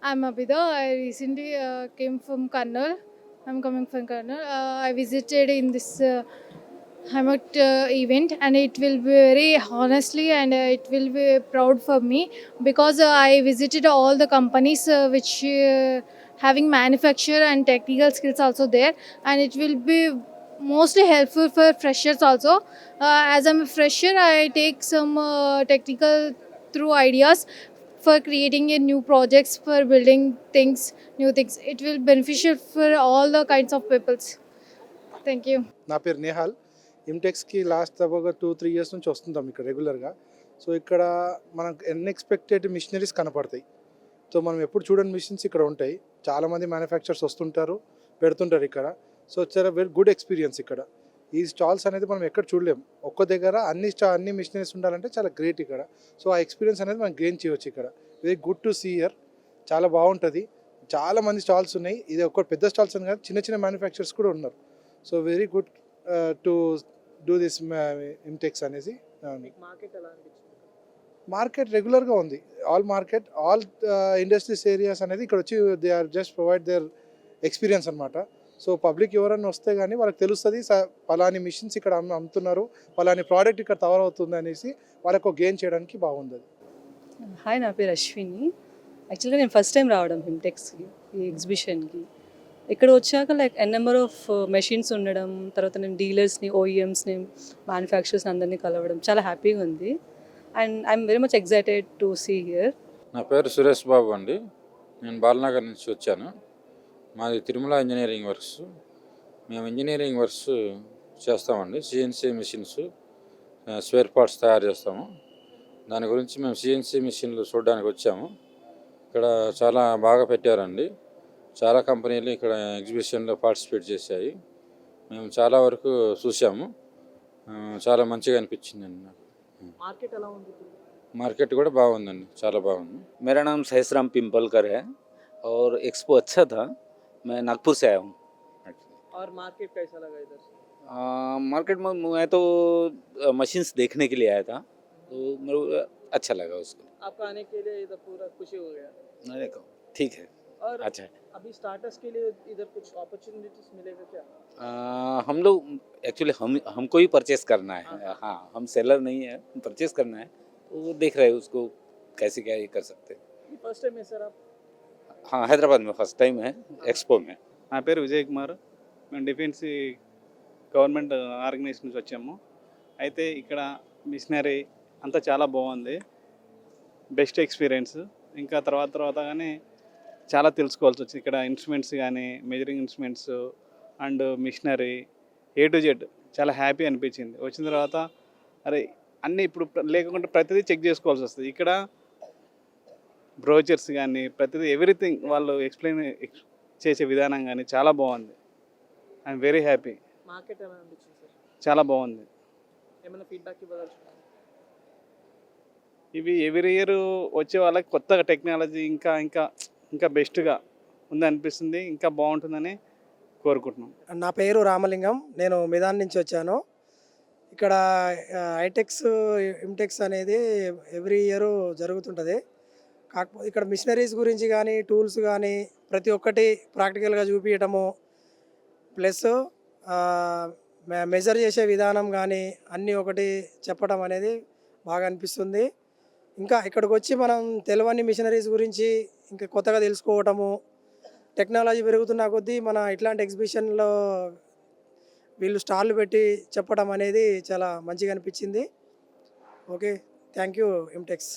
I'm Abida. I recently came from Kannur. I'm coming from Kannur. I visited in this Hammock event, and it will be very honestly, and it will be proud for me because I visited all the companies which having manufacture and technical skills also there, and it will be mostly helpful for freshers also. As I'm a fresher, I take some technical through ideas for creating a new projects, for building things, new things. It will beneficial for all the kinds of peoples. Thank you. నా పేరు Nehal. ఇమ్టెక్స్కి last దాదాపుగా 2-3 years నుంచి వస్తుంటాం ఇక్కడ రెగ్యులర్గా. So ఇక్కడ మనకు unexpected machineries కనపడతాయి. So మనం ఎప్పుడు చూడని మిషన్స్ ఇక్కడ ఉంటాయి. చాలామంది మ్యానుఫ్యాక్చర్స్ వస్తుంటారు, పెడుతుంటారు ఇక్కడ. సో చాలా వెరీ గుడ్ ఎక్స్పీరియన్స్ ఇక్కడ. ఈ స్టాల్స్ అనేది మనం ఎక్కడ చూడలేము. ఒక్క దగ్గర అన్ని మిషనరీస్ ఉండాలంటే చాలా గ్రేట్ ఇక్కడ. సో ఆ ఎక్స్పీరియన్స్ అనేది మనం గెయిన్ చేయవచ్చు ఇక్కడ. Very good to see here. చాలా బాగుంటుంది. చాలా మంది స్టాల్స్ ఉన్నాయి. ఇది ఒక పెద్ద స్టాల్స్ అని కాదు, చిన్న చిన్న మ్యానుఫ్యాక్చర్స్ కూడా ఉన్నారు. So very good to do this IMTEX అనేసి. మార్కెట్ రెగ్యులర్గా ఉంది. ఆల్ ఇండస్ట్రీస్ ఏరియాస్ అనేది ఇక్కడ వచ్చి they are just provide their experience అనమాట. సో పబ్లిక్ ఎవరన్నా వస్తే కానీ వాళ్ళకి తెలుస్తుంది పలాని మిషన్స్ ఇక్కడ అమ్ముతున్నారు, పలాని ప్రోడక్ట్ ఇక్కడ తయారవుతుంది అనేసి వాళ్ళకు గెయిన్ చేయడానికి బాగుంది అది. హాయ్, నా పేరు అశ్విని. యాక్చువల్గా నేను ఫస్ట్ టైం రావడం హిమ్టెక్స్కి, ఈ ఎగ్జిబిషన్కి. ఇక్కడ వచ్చాక లైక్ నెంబర్ ఆఫ్ మెషిన్స్ ఉండడం, తర్వాత నేను డీలర్స్ని, ఓఈఎమ్స్ని, మ్యానుఫ్యాక్చరర్స్ని అందరినీ కలవడం చాలా హ్యాపీగా ఉంది. And I'm very much excited to see here. నా పేరు సురేష్ బాబు అండి. నేను బాలనగర్ నుంచి వచ్చాను. మాది తిరుమల ఇంజనీరింగ్ వర్క్స్. మేము ఇంజనీరింగ్ వర్క్స్ చేస్తామండి. సిఎన్సి మిషన్స్, స్పేర్ పార్ట్స్ తయారు చేస్తాము. దాని గురించి మేము సిఎన్సి మిషన్లు చూడడానికి వచ్చాము. ఇక్కడ చాలా బాగా పెట్టారండి. చాలా కంపెనీలు ఇక్కడ ఎగ్జిబిషన్లో పార్టిసిపేట్ చేశాయి. మేము చాలా వరకు చూసాము. చాలా మంచిగా అనిపించిందండి నాకు. మార్కెట్ కూడా బాగుందండి, చాలా బాగుంది. मेरा नाम सहसराम पिंपलकर है और एक्सपो अच्छा था. मैं नागपुर से आया हूँ. और मार्केट कैसा लगा इधर? मार्केट में मैं तो मशीन्स देखने के लिए आया था, तो मेरे को अच्छा लगा उसको. आपका आने के लिए इधर पूरा खुशी हो गया. मैंने कहा ठीक है, और अच्छा है. अभी स्टार्टर्स के लिए इधर कुछ अपॉर्चुनिटीज मिलेगा क्या? हम लोग एक्चुअली हमको ही परचेस करना है. हाँ, हम सेलर नहीं है, परचेस करना है. तो वो देख रहे हैं उसको कैसे क्या ये कर सकते हैं. फर्स्ट टाइम है सर आप? हाँ, हैदराबाद में फर्स्ट टाइम है एक्सपो में. నా పేరు విజయ్ కుమార్. మేము డిఫెన్స్ గవర్నమెంట్ ఆర్గనైజేషన్ నుంచి వచ్చాము. అయితే ఇక్కడ మిషనరీ అంతా చాలా బాగుంది, బెస్ట్ ఎక్స్పీరియన్స్. ఇంకా తర్వాత కానీ చాలా తెలుసుకోవాల్సి వచ్చింది. ఇక్కడ ఇన్స్ట్రుమెంట్స్ కానీ, measuring instruments and machinery A to Z చాలా హ్యాపీ అనిపించింది. వచ్చిన తర్వాత అరే అన్నీ ఇప్పుడు లేకుండా ప్రతిదీ చెక్ చేసుకోవాల్సి వస్తుంది. ఇక్కడ బ్రోచర్స్ కానీ ప్రతిదీ ఎవ్రీథింగ్ వాళ్ళు ఎక్స్ప్లెయిన్ చేసే విధానం కానీ చాలా బాగుంది. I'm very happy. మార్కెట్ ఎలా అనిపించింది సార్? చాలా బాగుంది. ఏమైనా ఫీడ్బ్యాక్ ఇవ్వదలుచుకున్నారు? ఇవి ఎవ్రీ ఇయర్ వచ్చే వాళ్ళకి కొత్తగా టెక్నాలజీ ఇంకా ఇంకా ఇంకా బెస్ట్గా ఉందనిపిస్తుంది, ఇంకా బాగుంటుందని కోరుకుంటున్నాం. నా పేరు రామలింగం. నేను మిదాన్ నుంచి వచ్చాను. ఇక్కడ ఐటెక్స్ ఇమ్టెక్స్ అనేది ఎవ్రీ ఇయర్ జరుగుతుంటుంది. కాకపోతే ఇక్కడ మిషనరీస్ గురించి కానీ, టూల్స్ కానీ ప్రతి ఒక్కటి ప్రాక్టికల్గా చూపించటము, ప్లస్ మెజర్ చేసే విధానం కానీ అన్నీ ఒకటి చెప్పడం అనేది బాగా అనిపిస్తుంది. ఇంకా ఇక్కడికి వచ్చి మనం తెలియని మిషనరీస్ గురించి ఇంకా కొత్తగా తెలుసుకోవటము, టెక్నాలజీ పెరుగుతున్న కొద్దీ మన ఇట్లాంటి ఎగ్జిబిషన్లో వీళ్ళు స్టార్లు పెట్టి చెప్పడం అనేది చాలా మంచిగా అనిపించింది. Okay, thank you ఇమ్టెక్స్.